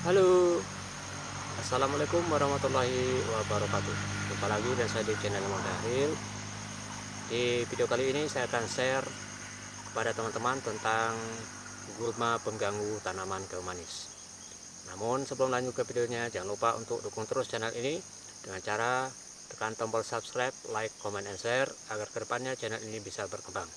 Halo, assalamualaikum warahmatullahi wabarakatuh. Jumpa lagi dan saya di channel Mang Dahril. Di video kali ini saya akan share kepada teman-teman tentang gulma pengganggu tanaman kayu manis. Namun sebelum lanjut ke videonya, jangan lupa untuk dukung terus channel ini dengan cara tekan tombol subscribe, like, comment, and share agar kedepannya channel ini bisa berkembang.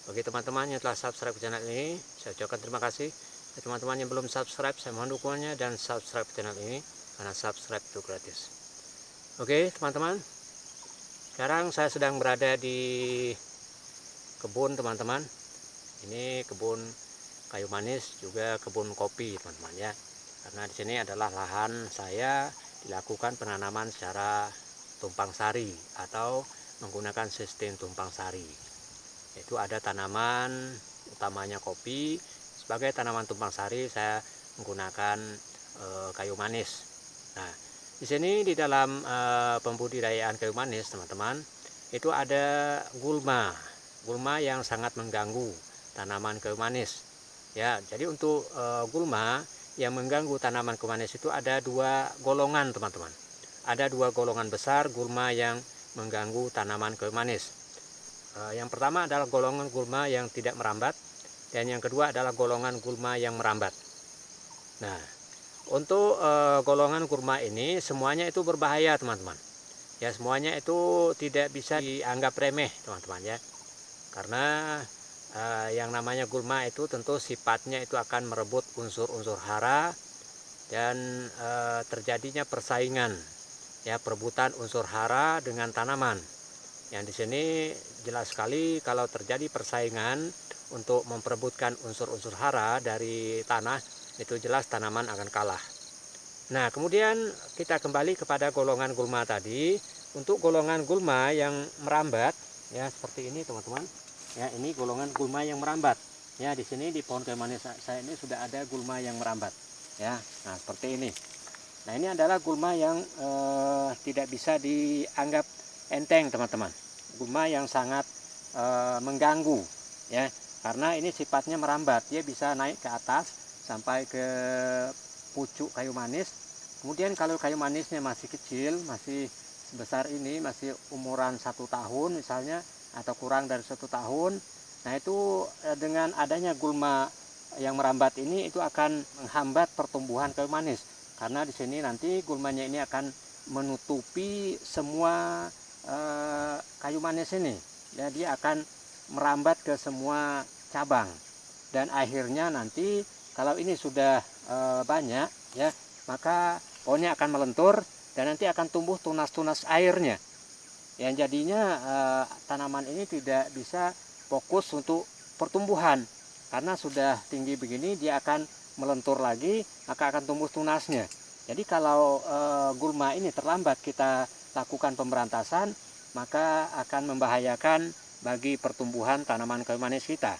Bagi teman-teman yang telah subscribe channel ini, saya ucapkan terima kasih. Teman-teman yang belum subscribe, saya mohon dukungannya dan subscribe channel ini karena subscribe itu gratis. Oke teman-teman, sekarang saya sedang berada di kebun teman-teman. Ini kebun kayu manis juga kebun kopi teman-teman ya. Karena di sini adalah lahan saya dilakukan penanaman secara tumpang sari atau menggunakan sistem tumpang sari. Itu ada tanaman utamanya kopi. Sebagai tanaman tumpang sari saya menggunakan kayu manis. Nah, di sini di dalam pembudidayaan kayu manis teman-teman, itu ada gulma yang sangat mengganggu tanaman kayu manis. Ya, jadi untuk gulma yang mengganggu tanaman kayu manis itu ada dua golongan teman-teman. Ada dua golongan besar gulma yang mengganggu tanaman kayu manis. Yang pertama adalah golongan gulma yang tidak merambat. Dan yang kedua adalah golongan gulma yang merambat. Nah, untuk golongan gulma ini semuanya itu berbahaya teman-teman. Ya, semuanya itu tidak bisa dianggap remeh teman-teman ya. Karena yang namanya gulma itu tentu sifatnya itu akan merebut unsur-unsur hara dan terjadinya persaingan ya, perebutan unsur hara dengan tanaman. Yang di sini jelas sekali kalau terjadi persaingan untuk memperebutkan unsur-unsur hara dari tanah, itu jelas tanaman akan kalah. Nah, kemudian kita kembali kepada golongan gulma tadi. Untuk golongan gulma yang merambat, ya seperti ini teman-teman. Ya, ini golongan gulma yang merambat. Ya, di sini di pohon kayu manis saya ini sudah ada gulma yang merambat. Ya, nah seperti ini. Nah, ini adalah gulma yang tidak bisa dianggap enteng teman-teman. Gulma yang sangat mengganggu, ya. Karena ini sifatnya merambat, dia bisa naik ke atas sampai ke pucuk kayu manis. Kemudian kalau kayu manisnya masih kecil, masih sebesar ini, masih umuran 1 tahun misalnya, atau kurang dari 1 tahun, nah itu dengan adanya gulma yang merambat ini itu akan menghambat pertumbuhan kayu manis. Karena di sini nanti gulmanya ini akan menutupi semua kayu manis ini. Ya, dia akan merambat ke semua cabang dan akhirnya nanti kalau ini sudah banyak ya, maka pohonnya akan melentur dan nanti akan tumbuh tunas-tunas airnya yang jadinya tanaman ini tidak bisa fokus untuk pertumbuhan karena sudah tinggi begini dia akan melentur lagi, maka akan tumbuh tunasnya. Jadi kalau gulma ini terlambat kita lakukan pemberantasan, maka akan membahayakan bagi pertumbuhan tanaman kayu manis kita.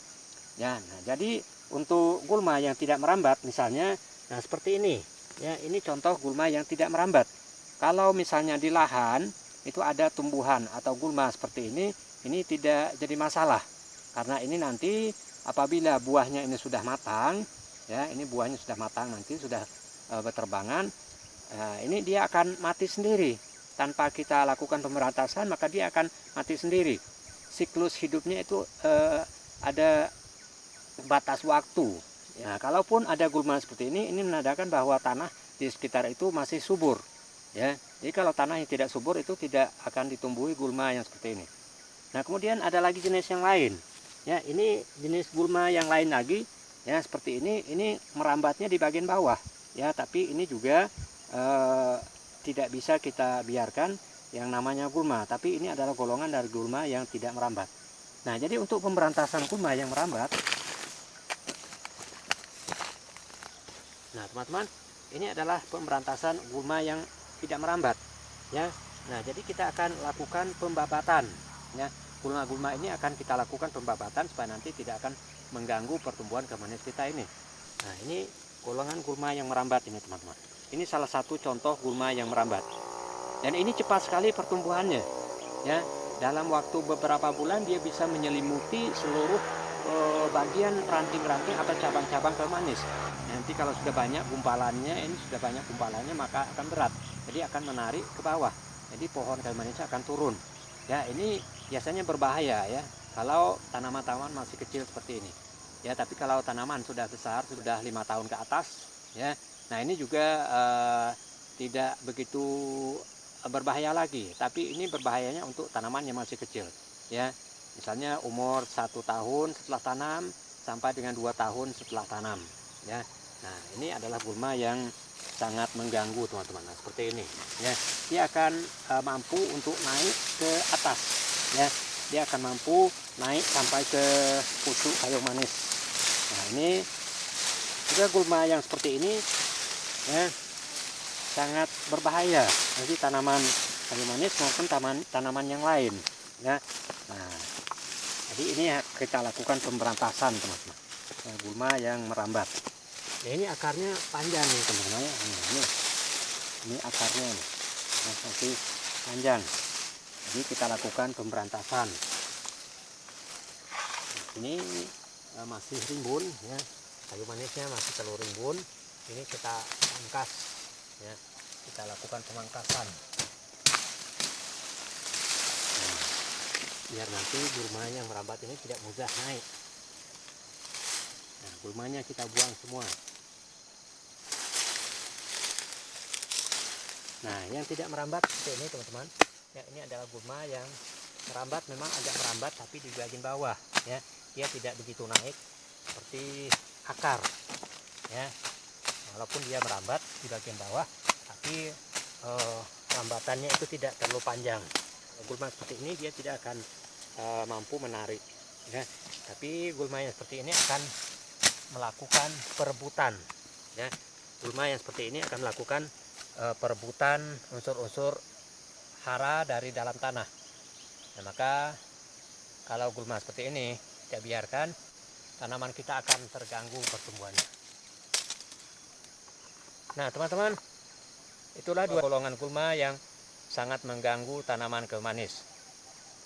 Ya, nah, jadi untuk gulma yang tidak merambat misalnya, nah seperti ini. Ya, ini contoh gulma yang tidak merambat. Kalau misalnya di lahan itu ada tumbuhan atau gulma seperti ini tidak jadi masalah. Karena ini nanti apabila buahnya ini sudah matang, ya, ini buahnya sudah matang nanti sudah berterbangan, ini dia akan mati sendiri. Tanpa kita lakukan pemberantasan, maka dia akan mati sendiri. Siklus hidupnya itu ada batas waktu. Ya, kalaupun ada gulma seperti ini menandakan bahwa tanah di sekitar itu masih subur. Ya, jadi kalau tanah yang tidak subur itu tidak akan ditumbuhi gulma yang seperti ini. Nah, kemudian ada lagi jenis yang lain. Ya, ini jenis gulma yang lain lagi. Ya, seperti ini merambatnya di bagian bawah. Ya, tapi ini juga tidak bisa kita biarkan yang namanya gulma, tapi ini adalah golongan dari gulma yang tidak merambat. Nah, jadi untuk pemberantasan gulma yang merambat, nah teman-teman, ini adalah pemberantasan gulma yang tidak merambat, ya. Nah, jadi kita akan lakukan pembabatan, ya. Gulma-gulma ini akan kita lakukan pembabatan supaya nanti tidak akan mengganggu pertumbuhan kayu manis kita ini. Nah, ini golongan gulma yang merambat ini teman-teman. Ini salah satu contoh gulma yang merambat. Dan ini cepat sekali pertumbuhannya, ya. Dalam waktu beberapa bulan dia bisa menyelimuti seluruh bagian ranting-ranting atau cabang-cabang kayu manis. Nanti kalau sudah banyak gumpalannya, ini sudah banyak gumpalannya, maka akan berat. Jadi akan menarik ke bawah. Jadi pohon kayu manis akan turun. Ya, ini biasanya berbahaya ya kalau tanaman-tanaman masih kecil seperti ini. Ya, tapi kalau tanaman sudah besar, sudah 5 tahun ke atas, ya. Nah, ini juga tidak begitu berbahaya lagi. Tapi ini berbahayanya untuk tanaman yang masih kecil. Ya, misalnya umur 1 tahun setelah tanam sampai dengan 2 tahun setelah tanam. Ya, nah ini adalah gulma yang sangat mengganggu teman-teman. Nah, seperti ini ya, dia akan mampu untuk naik ke atas ya, dia akan mampu naik sampai ke pucuk kayu manis. Nah, ini juga gulma yang seperti ini ya, sangat berbahaya bagi tanaman kayu manis maupun tanaman yang lain ya. Nah, jadi ini kita lakukan pemberantasan teman-teman, gulma yang merambat. Ya, ini akarnya panjang nih teman-teman ya. Ini akarnya nih, masih panjang. Jadi kita lakukan pemberantasan. Ini masih rimbun ya, kayu manisnya masih telur rimbun. Ini kita pangkas ya, kita lakukan pemangkasan. Nah, biar nanti gulma yang merambat ini tidak mudah naik. Nah, gulmanya kita buang semua. Nah, yang tidak merambat seperti ini teman-teman. Ya, ini adalah gulma yang merambat, memang agak merambat tapi di bagian bawah ya. Dia tidak begitu naik seperti akar ya. Walaupun dia merambat di bagian bawah, tapi rambatannya itu tidak terlalu panjang. Gulma seperti ini dia tidak akan mampu menarik ya. Tapi gulma yang seperti ini akan melakukan perebutan ya. Gulma yang seperti ini akan melakukan perebutan unsur-unsur hara dari dalam tanah. Nah, maka kalau gulma seperti ini tidak biarkan, tanaman kita akan terganggu pertumbuhannya. Nah teman-teman, itulah 2 golongan gulma yang sangat mengganggu tanaman kayu manis.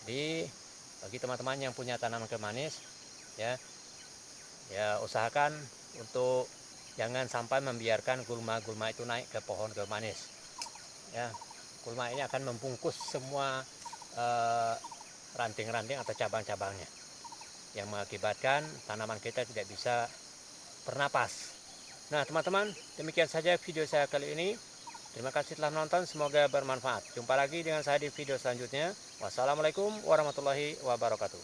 Jadi bagi teman-teman yang punya tanaman kayu manis ya, usahakan untuk jangan sampai membiarkan gulma-gulma itu naik ke pohon kayu manis. Ya, gulma ini akan membungkus semua ranting-ranting atau cabang-cabangnya, yang mengakibatkan tanaman kita tidak bisa bernapas. Nah teman-teman, demikian saja video saya kali ini. Terima kasih telah menonton, semoga bermanfaat. Jumpa lagi dengan saya di video selanjutnya. Wassalamualaikum warahmatullahi wabarakatuh.